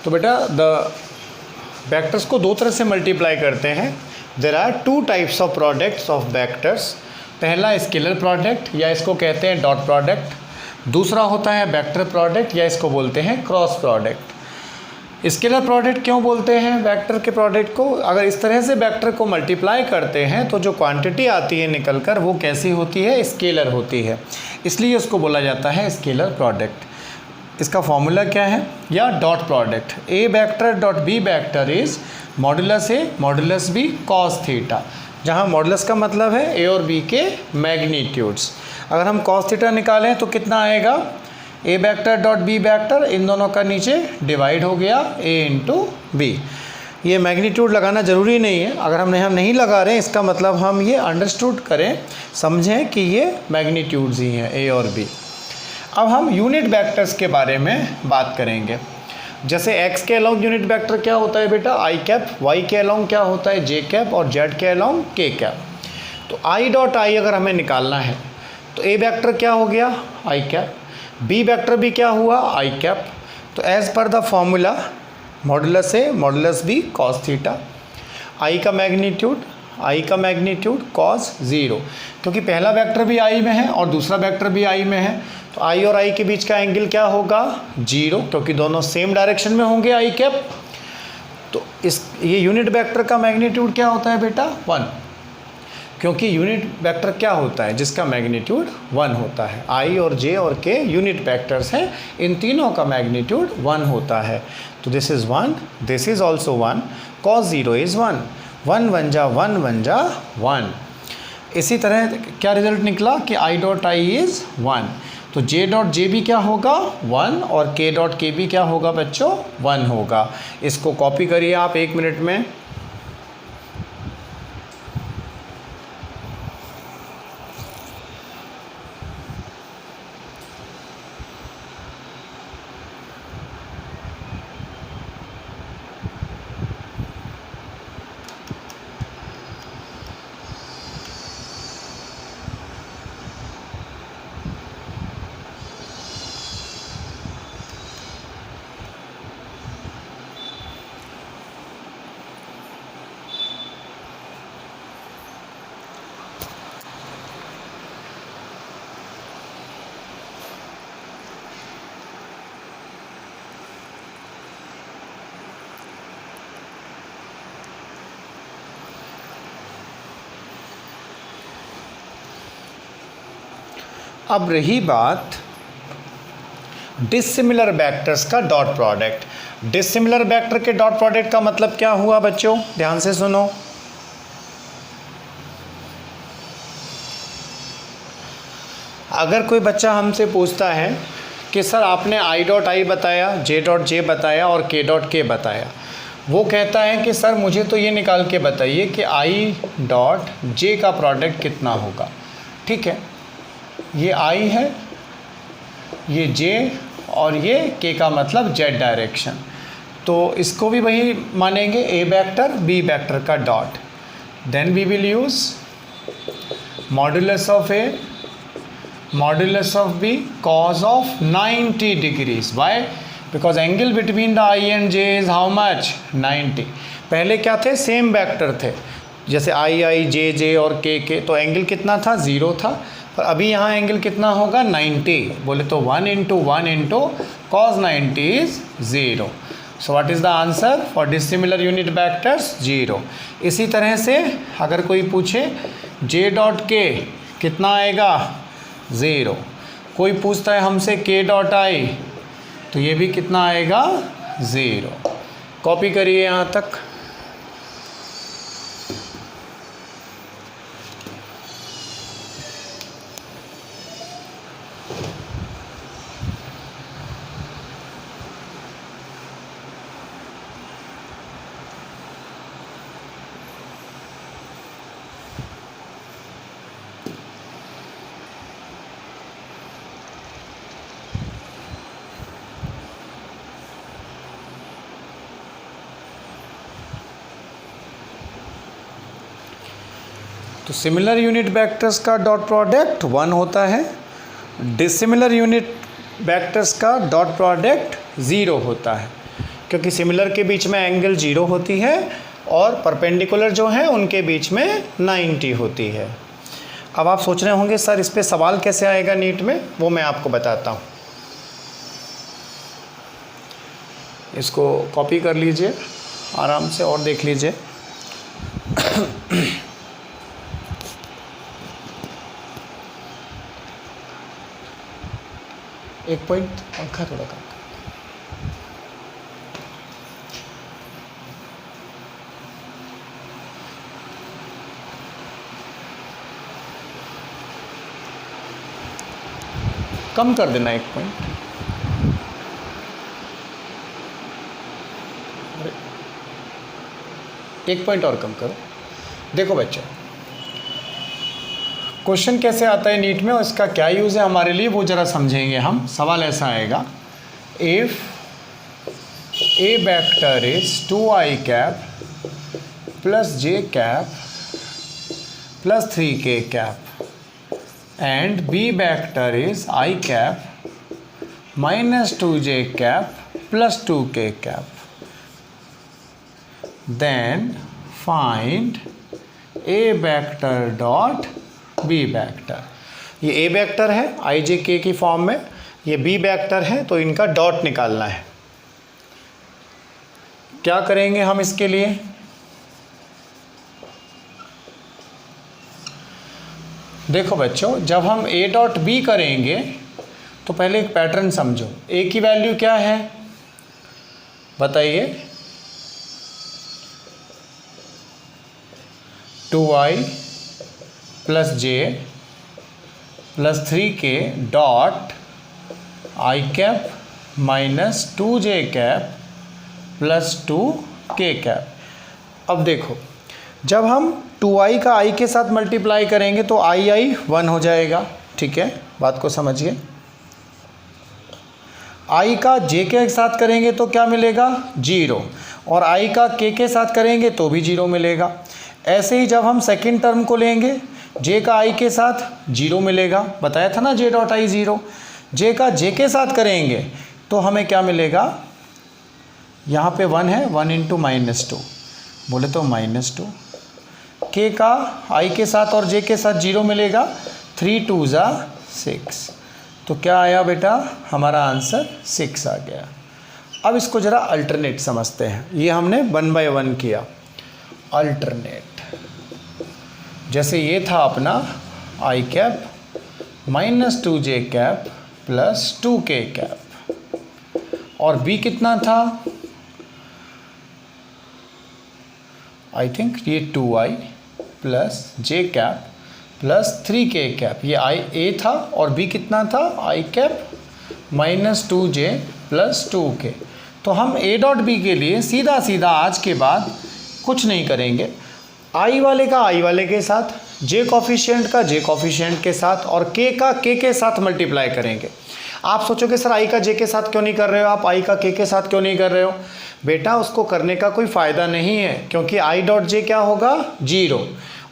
तो बेटा the vectors को दो तरह से मल्टीप्लाई करते हैं। There are two types of products of vectors. पहला स्केलर प्रोडक्ट या इसको कहते हैं डॉट प्रोडक्ट, दूसरा होता है वेक्टर प्रोडक्ट या इसको बोलते हैं क्रॉस प्रोडक्ट। स्केलर प्रोडक्ट क्यों बोलते हैं वेक्टर के प्रोडक्ट को? अगर इस तरह से वेक्टर को मल्टीप्लाई करते हैं तो जो क्वांटिटी आती है निकल कर वो कैसी होती है? स्केलर होती है, इसलिए उसको बोला जाता है स्केलर प्रोडक्ट। इसका फॉर्मूला क्या है? या dot product a vector dot b vector is modulus A modulus B cos theta, जहाँ मॉडुलस का मतलब है ए और बी के मैग्नीट्यूड्स। अगर हम कॉस थीटा निकालें तो कितना आएगा? ए वेक्टर डॉट बी वेक्टर, इन दोनों का नीचे डिवाइड हो गया ए इंटू बी। ये मैग्नीट्यूड लगाना ज़रूरी नहीं है, अगर हम नहीं लगा रहे हैं इसका मतलब हम ये अंडरस्टूड करें, समझें कि ये मैग्नीट्यूड्स ही हैं ए और बी। अब हम यूनिट वेक्टर्स के बारे में बात करेंगे। जैसे x के अलोंग यूनिट वेक्टर क्या होता है बेटा? आई कैप, y के अलोंग क्या होता है? जे कैप, और z के अलोंग के कैप। तो i डॉट आई अगर हमें निकालना है तो a वेक्टर क्या हो गया? आई कैप, बी वेक्टर भी क्या हुआ? I cap. तो एज पर the formula modulus A modulus B cos theta, I का मैग्नीट्यूड कॉस 0, क्योंकि पहला वेक्टर भी आई में है और दूसरा वेक्टर भी आई में है, तो आई और आई के बीच का एंगल क्या होगा? 0, क्योंकि दोनों सेम डायरेक्शन में होंगे आई कैप। तो ये यूनिट वेक्टर का मैग्नीट्यूड क्या होता है बेटा? 1, क्योंकि यूनिट वेक्टर क्या होता है? जिसका मैग्नीट्यूड 1 होता है। आई और जे और के यूनिट वेक्टर्स हैं, इन तीनों का मैग्नीट्यूड 1 होता है। तो this is 1, this is also 1, cos 0 is 1, 1 1 जा 1 1 जा 1। इसी तरह क्या रिजल्ट निकला कि आई डॉट आई इज़ 1, तो जे डॉट जे भी क्या होगा? 1, और के डॉट के भी क्या होगा बच्चों? 1 होगा। इसको कॉपी करिए आप 1 मिनट में। अब रही बात डिसिमिलर वेक्टर्स का डॉट प्रोडक्ट। डिसिमिलर वेक्टर के डॉट प्रोडक्ट का मतलब क्या हुआ बच्चों? ध्यान से सुनो। अगर कोई बच्चा हमसे पूछता है कि सर आपने आई डॉट आई बताया, जे डॉट जे बताया और के डॉट के बताया, वो कहता है कि सर मुझे तो ये निकाल के बताइए कि आई डॉट जे का प्रोडक्ट कितना होगा। ठीक है, ये आई है, ये जे और ये के का मतलब जेड डायरेक्शन, तो इसको भी वही मानेंगे ए वेक्टर बी वेक्टर का dot. Then we will use modulus of a modulus of b cause of 90 degrees. Why? Because angle between the i and j is how much? 90। पहले क्या थे? Same vector थे, जैसे आई आई जे जे और के, तो angle कितना था? 0 था, पर अभी यहाँ एंगल कितना होगा? 90। बोले तो 1 into 1 into cos 90 is 0। So what is the answer for dissimilar unit vectors? 0। इसी तरह से अगर कोई पूछे जे डॉट के कितना आएगा? 0। कोई पूछता है हमसे के डॉट आई, तो ये भी कितना आएगा? 0। कॉपी करिए यहाँ तक। तो सिमिलर यूनिट वेक्टर्स का डॉट प्रोडक्ट 1 होता है, डिसिमिलर यूनिट वेक्टर्स का डॉट प्रोडक्ट 0 होता है। क्योंकि सिमिलर के बीच में एंगल 0 होती है और परपेंडिकुलर जो है उनके बीच में 90 होती है। अब आप सोच रहे होंगे सर इस पे सवाल कैसे आएगा नीट में, वो मैं आपको बताता हूँ। इसको कॉपी कर लीजिए आराम से और देख लीजिए। एक पॉइंट पंखा थोड़ा कम। कम कर देना एक पॉइंट। एक पॉइंट और कम करो। देखो बच्चों, क्वेश्चन कैसे आता है नीट में और इसका क्या यूज़ है हमारे लिए वो ज़रा समझेंगे हम। सवाल ऐसा आएगा, if a vector is 2i cap plus j cap plus 3k cap and b vector is i cap minus 2j cap plus 2k cap, then find a vector dot b vector। ये a vector है i j k की form में, ये b vector है तो इनका dot निकालना है। क्या करेंगे हम इसके लिए, देखो बच्चों जब हम a डॉट b करेंगे तो पहले एक पैटर्न समझो। a की वैल्यू क्या है बताइए, 2i plus j plus 3k dot i cap minus 2j cap plus 2k cap. अब देखो जब हम 2i का i के साथ मल्टीप्लाई करेंगे तो i 1 हो जाएगा, ठीक है, बात को समझिए। i का j के साथ करेंगे तो क्या मिलेगा 0, और i का k के साथ करेंगे तो भी 0 मिलेगा। ऐसे ही जब हम सेकंड टर्म को लेंगे j का i के साथ 0 मिलेगा, बताया था ना j डॉट i 0। j का j के साथ करेंगे तो हमें क्या मिलेगा, यहाँ पे 1 है, 1 इंटू -2 बोले तो -2। k का i के साथ और j के साथ 0 मिलेगा, 3 2 6। तो क्या आया बेटा, हमारा आंसर 6 आ गया। अब इसको ज़रा अल्टरनेट समझते हैं। ये हमने 1 बाय 1 किया। अल्टरनेट जैसे ये था अपना i cap minus 2j cap plus 2k cap, और b कितना था, आई थिंक ये 2i plus j cap plus 3k cap, ये a था, और b कितना था i cap minus 2j plus 2k। तो हम a डॉट b के लिए सीधा सीधा आज के बाद कुछ नहीं करेंगे, i वाले का i वाले के साथ, j कॉफिशिएंट का j कॉफिशिएंट के साथ और k का k के साथ मल्टीप्लाई करेंगे। आप सोचोगे सर i का j के साथ क्यों नहीं कर रहे हो, आप i का k के साथ क्यों नहीं कर रहे हो, बेटा उसको करने का कोई फ़ायदा नहीं है, क्योंकि i डॉट j क्या होगा 0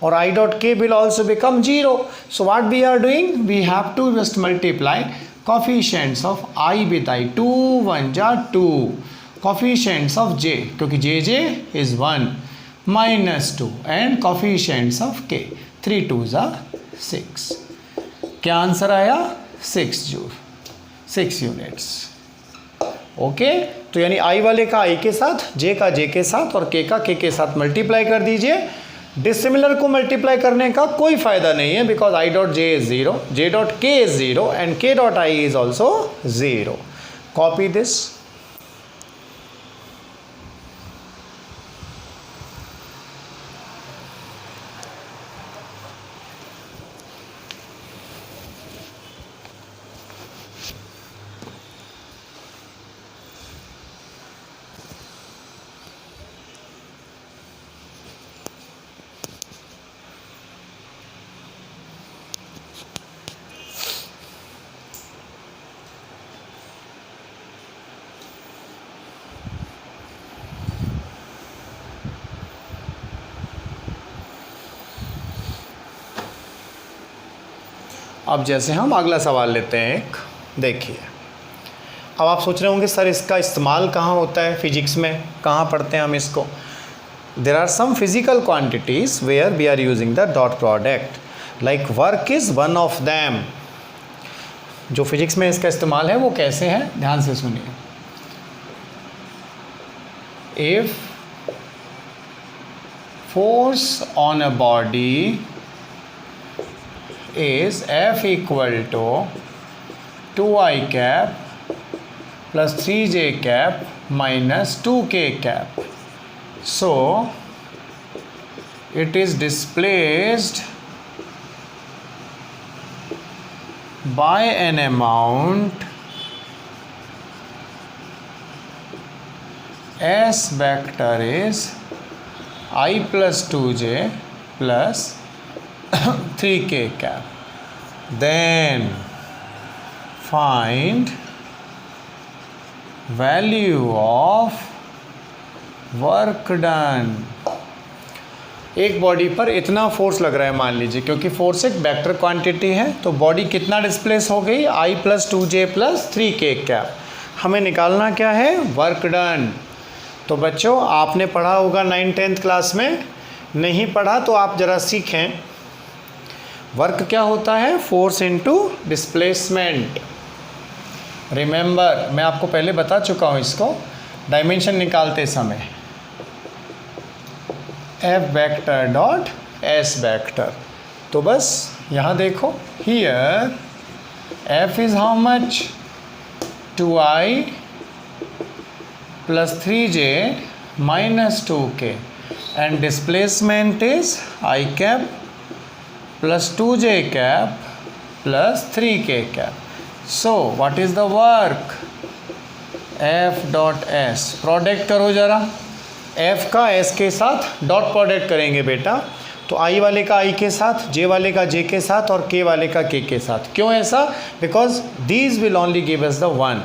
और i dot k will also become 0। so what we are doing, we have to just multiply coefficients of i with i, 2 1 जा 2, coefficients of j क्योंकि j is 1 minus 2 and coefficients of k, 3 2 6। क्या answer आया 6 units. Okay, तो यानी i वाले का i के साथ, j का j के साथ और k का k के साथ मल्टीप्लाई कर दीजिए। डिसिमिलर को मल्टीप्लाई करने का कोई फ़ायदा नहीं है, because i dot j is 0, j dot k is 0 and k dot i is also 0। Copy this. अब जैसे हम अगला सवाल लेते हैं एक, देखिए अब आप सोच रहे होंगे सर इसका इस्तेमाल कहाँ होता है फिजिक्स में, कहाँ पढ़ते हैं हम इसको? There are some physical quantities where we are using the dot product, like work is one of them. जो फिजिक्स में इसका इस्तेमाल है वो कैसे है, ध्यान से सुनिए। If force on a body is F equal to 2I cap plus 3J cap minus 2K cap. So it is displaced by an amount S vector is I plus 2J plus 3K cap. Then find value of work done. एक body पर इतना force लग रहा है मान लीजिए, क्योंकि force एक वेक्टर क्वांटिटी है, तो बॉडी कितना डिस्प्लेस हो गई, I plus 2J plus 3K cap. हमें निकालना क्या है, वर्क डन। तो बच्चों आपने पढ़ा होगा 9th-10th क्लास में, नहीं पढ़ा तो आप ज़रा सीखें। वर्क क्या होता है, फोर्स इनटू डिस्प्लेसमेंट। रिमेंबर मैं आपको पहले बता चुका हूँ इसको डायमेंशन निकालते समय, F vector dot S vector. तो बस यहाँ देखो, here F is how much, 2I plus 3J minus 2K and displacement is I cap plus 2J cap plus 3K cap. So what is the work? F dot S, product करो जरा, F का S के साथ dot product करेंगे बेटा, तो I वाले का I के साथ, J वाले का J के साथ और K वाले का K के साथ। क्यों ऐसा? Because these will only give us the one.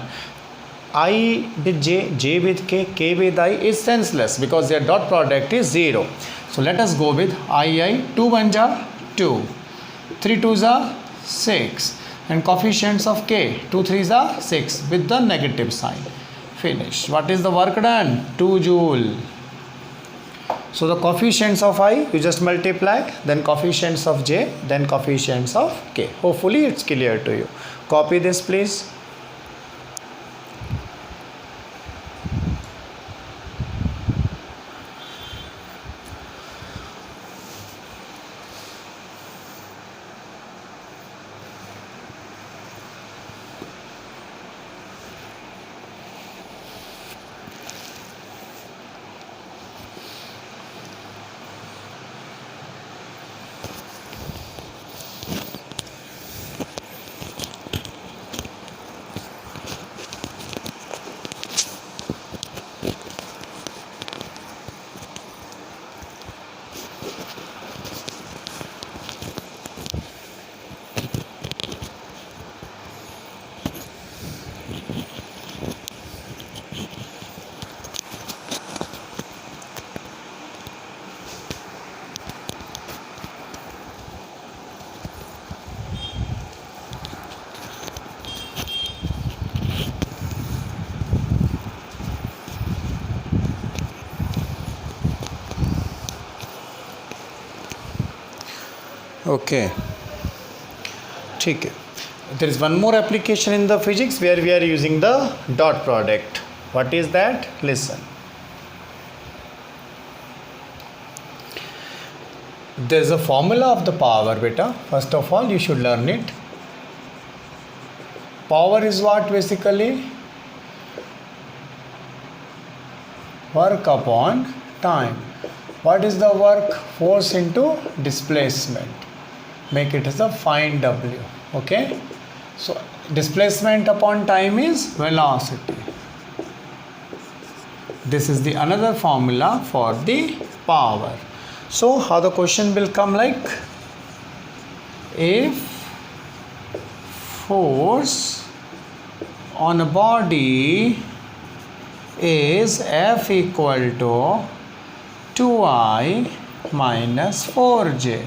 I with J, J with K with I is senseless because their dot product is 0. So let us go with I, 2 बन जा 2, 3 2s are 6 and coefficients of K, 2 3s are 6 with the negative sign. Finish. What is the work done? 2 joule. So the coefficients of I you just multiply, then coefficients of J, then coefficients of K. Hopefully it's clear to you. Copy this please. Okay, ठीक है. There is one more application in the physics where we are using the dot product. What is that? Listen. There is a formula of the power, beta. First of all, you should learn it. Power is what basically? Work upon time. What is the work? Force into displacement. Make it as a fine W. Okay, so displacement upon time is velocity. This is the another formula for the power. So how the question will come like, if force on a body is F equal to 2I minus 4J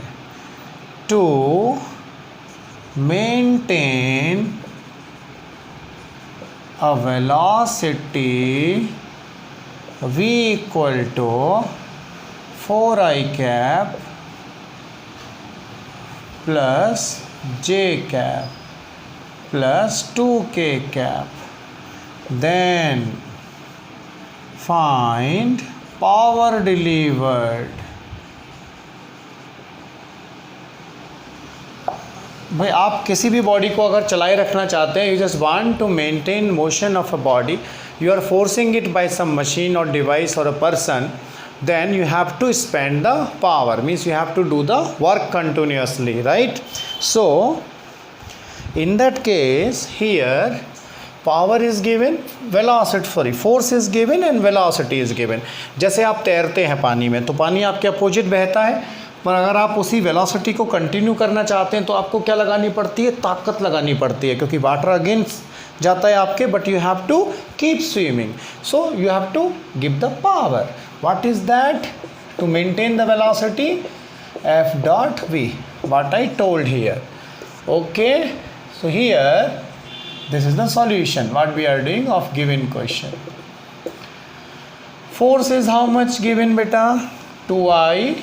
to maintain a velocity v equal to 4i cap plus j cap plus 2k cap, then find power delivered. भाई आप किसी भी body को अगर चलाए रखना चाहते हैं, you just want to maintain motion of a body, you are forcing it by some machine और डिवाइस और a person, then you have to spend the power, means you have to do the work continuously, right? So in that case here power is given, velocity force is given and velocity is given. जैसे आप तैरते हैं पानी में, तो पानी आपके opposite बहता है, पर अगर आप उसी वेलोसिटी को कंटिन्यू करना चाहते हैं तो आपको क्या लगानी पड़ती है, ताकत लगानी पड़ती है, क्योंकि वाटर अगेंस्ट जाता है आपके, but you have to keep swimming, so you have to give the power. What is that? To maintain the velocity F dot v, what I told here. Okay, so here this is the solution what we are doing of given question. Force is how much given beta? 2i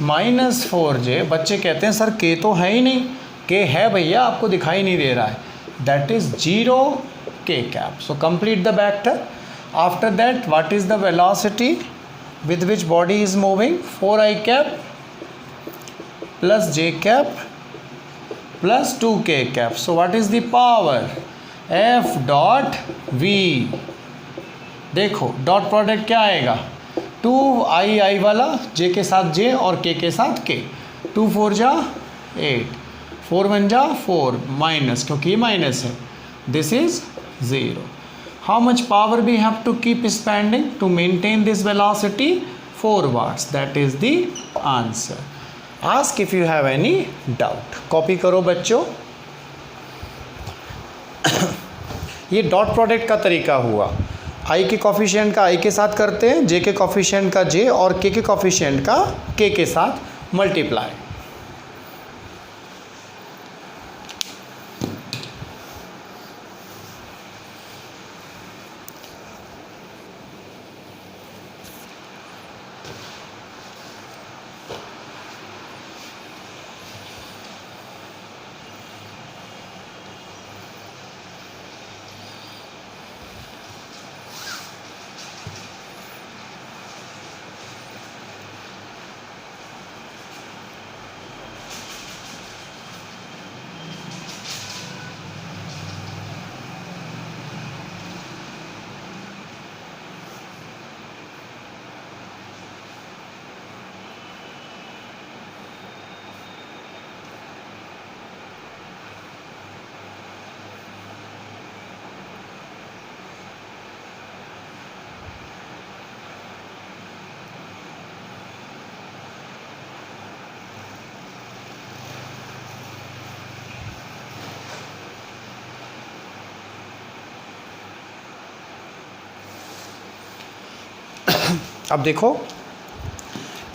minus 4j. बच्चे कहते हैं sir k तो है ही नहीं. k है भैया, आपको दिखाई नहीं दे रहा है. That is 0 k cap. So complete the vector. After that, what is the velocity with which body is moving? 4i cap plus j cap plus 2k cap. So what is the power? F dot v. देखो dot product क्या आएगा, 2i वाला j के साथ j और k के साथ k. 2 4 जा 8, 4 1 जा 4, माइनस, क्योंकि ये माइनस है. This is 0. How much power we have to keep spending to maintain this velocity? 4 watts. That is the answer. Ask if you have any doubt. Copy करो बच्चों. ये डॉट प्रोडक्ट का तरीका हुआ. आई के कॉफिशिएंट का आई के साथ करते हैं, जे के कॉफिशिएंट का जे और के कॉफिशिएंट का के के साथ मल्टीप्लाई. अब देखो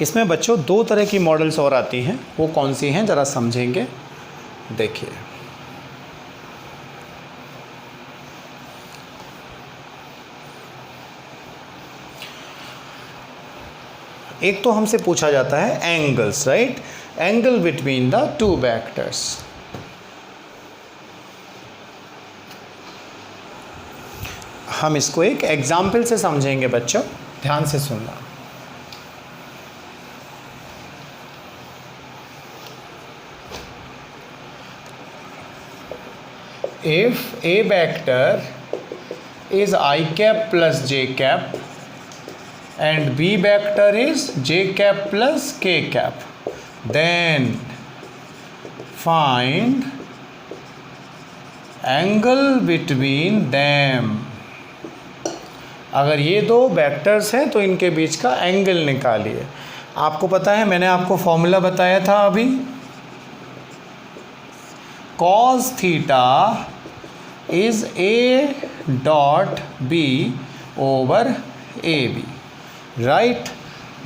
इसमें बच्चों 2 तरह की मॉडल्स और आती हैं, वो कौन सी हैं ज़रा समझेंगे. देखिए एक तो हमसे पूछा जाता है angles, right? Angle between the 2 vectors. हम इसको एक एग्जाम्पल से समझेंगे बच्चों, ध्यान से सुनना. If a vector is I cap plus j cap and b vector is j cap plus k cap, then find angle between them. अगर ये 2 वेक्टर्स हैं तो इनके बीच का एंगल निकालिए. आपको पता है मैंने आपको फॉर्मूला बताया था अभी, cos theta is a dot b over a b, right?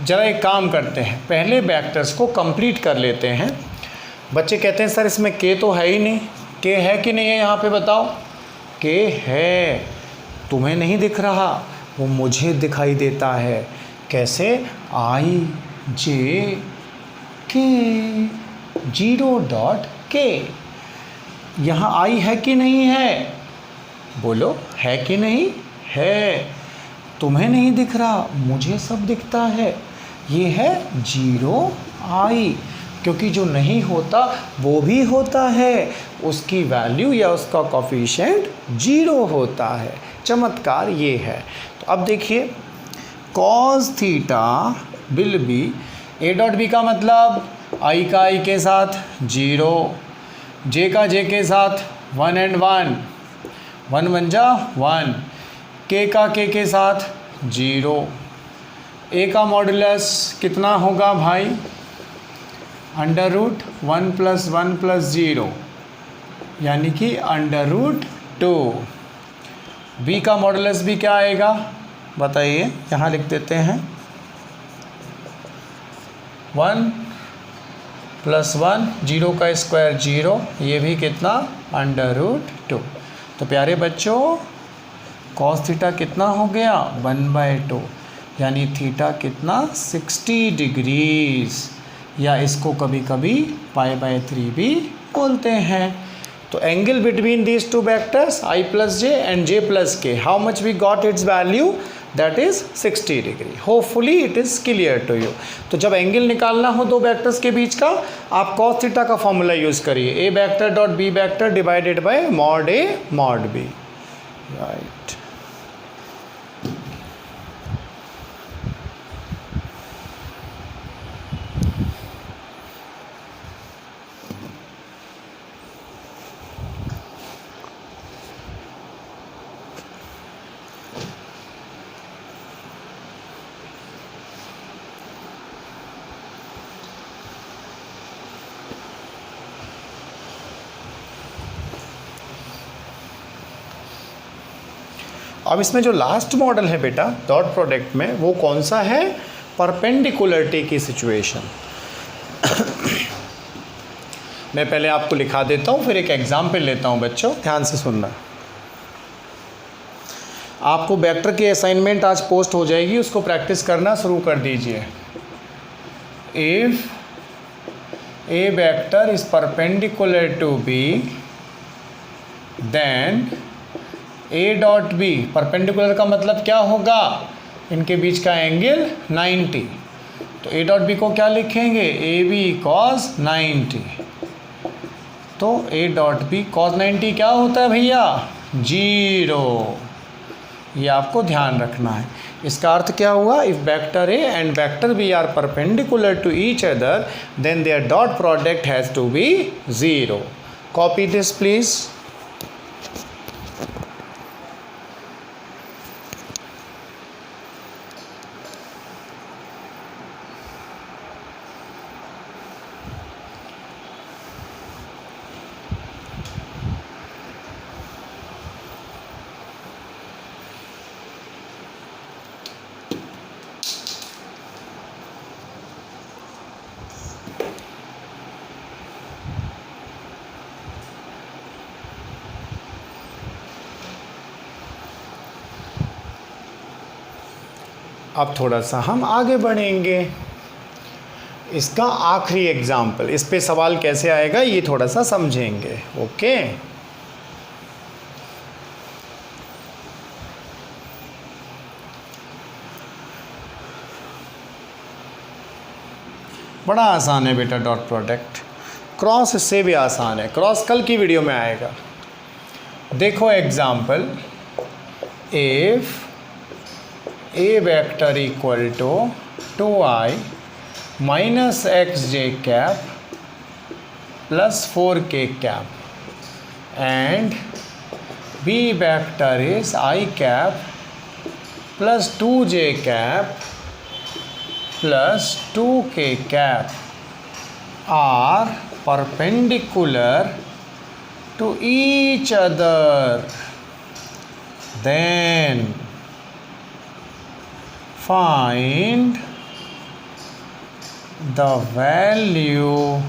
जरा एक काम करते हैं, पहले वेक्टर्स को कंप्लीट कर लेते हैं. बच्चे कहते हैं सर इसमें k तो है ही नहीं. k है कि नहीं है यहाँ पे बताओ. के है, तुम्हें नहीं दिख रहा, वो मुझे दिखाई देता है। कैसे? आई जे के, 0.k। यहाँ आई है कि नहीं है? बोलो, है कि नहीं? है। तुम्हें नहीं दिख रहा, मुझे सब दिखता है। ये है 0i, क्योंकि जो नहीं होता वो भी होता है, उसकी वैल्यू या उसका कोफिशिएंट 0 होता है। चमत्कार ये है। तो अब देखिए, cos theta will be, a.b का मतलब i का i के साथ 0, j का j के साथ 1 and 1, 1 1 जा 1, k का k के साथ 0। a का मॉडुलस कितना होगा भाई? √1 + 1 + 0, यानी कि √2। b का मॉडुलस भी क्या आएगा बताइए? यहाँ लिख देते हैं, 1 + 1, 0 का स्क्वायर 0, ये भी कितना? √2। तो प्यारे बच्चों, cos थीटा कितना हो गया? 1/2, यानी थीटा कितना? 60 डिग्रीज, या इसको कभी कभी π/3 भी बोलते हैं। तो angle between these two vectors i + j and j + k, how much we got its value? That is 60 degree. Hopefully it is clear to you. तो जब एंगल निकालना हो दो वेक्टर्स के बीच का, आप cos थीटा का फॉर्मूला यूज़ करिए, a vector dot b vector divided by mod a mod b, right. अब इसमें जो लास्ट मॉडल है बेटा डॉट प्रोडक्ट में, वो कौन सा है? परपेंडिकुलरिटी की सिचुएशन। मैं पहले आपको लिखा देता हूँ, फिर एक एग्जाम्पल लेता हूँ बच्चों, ध्यान से सुनना। आपको वेक्टर की असाइनमेंट आज पोस्ट हो जाएगी, उसको प्रैक्टिस करना शुरू कर दीजिए। If a vector is perpendicular to b, then a.b, perpendicular का मतलब क्या होगा? इनके बीच का एंगल 90। तो a.b को क्या लिखेंगे? ab cos 90। तो a.b cos 90 क्या होता है भैया? 0। ये आपको ध्यान रखना है। इसका अर्थ क्या हुआ? If vector a and vector b are perpendicular to each other, then their dot product has to be 0। Copy this please. अब थोड़ा सा हम आगे बढ़ेंगे। इसका आखिरी एग्जाम्पल, इस पे सवाल कैसे आएगा ये थोड़ा सा समझेंगे। ओके, बड़ा आसान है बेटा डॉट प्रोडक्ट। क्रॉस इससे भी आसान है, क्रॉस कल की वीडियो में आएगा। देखो example, if a vector equal to 2i minus xj cap plus 4k cap and b vector is i cap plus 2j cap plus 2k cap are perpendicular to each other, then find the value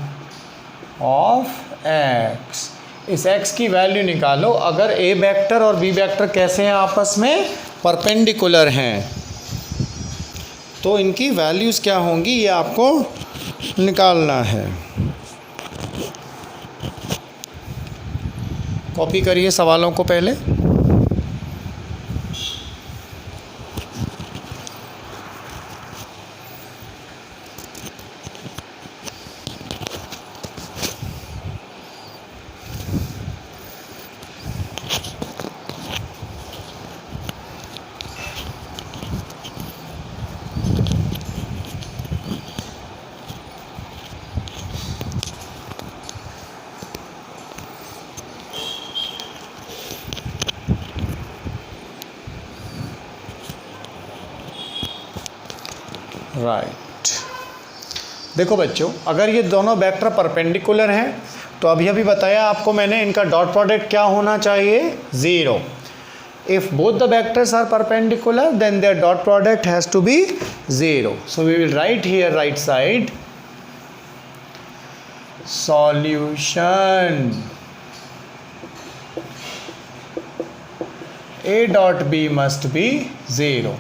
of x इस x की value निकालो। अगर a vector और b vector कैसे हैं, आपस में perpendicular हैं, तो इनकी वैल्यूज़ क्या होंगी ये आपको निकालना है। कॉपी करिए सवालों को पहले। राइट। देखो बच्चों, अगर ये दोनों वेक्टर परपेंडिकुलर हैं तो अभी बताया आपको मैंने, इनका डॉट प्रोडक्ट क्या होना चाहिए, 0। If both the vectors are perpendicular then their dot product has to be 0। So we will write here right side solution A dot B must be 0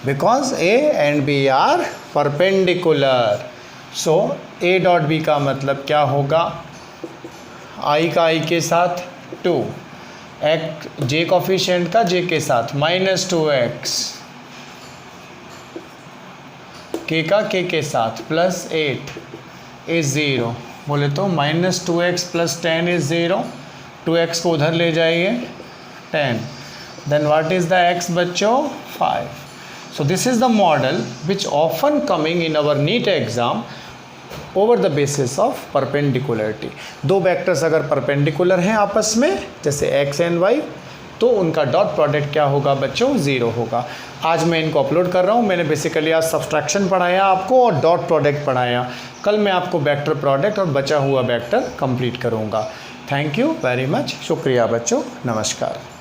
because A and B are perpendicular. So A dot B का मतलब क्या होगा, I का I के साथ 2, J coefficient का J के साथ -2x, K का K के साथ +8 is 0। बोले तो -2x + 10 is 0। 2x को उधर ले जाइए 10। Then what is the x बच्चों, 5। So this is the model which often coming in our NEET exam over the basis of perpendicularity। दो वेक्टर्स अगर परपेंडिकुलर हैं आपस में, जैसे x and y, तो उनका डॉट प्रोडक्ट क्या होगा बच्चों, 0 होगा। आज मैं इनको अपलोड कर रहा हूँ। मैंने बेसिकली आज सब्सट्रैक्शन पढ़ाया आपको और डॉट प्रोडक्ट पढ़ाया। कल मैं आपको वेक्टर प्रोडक्ट और बचा हुआ वेक्टर कंप्लीट करूँगा। Thank you very much. शुक्रिया बच्चों, नमस्कार।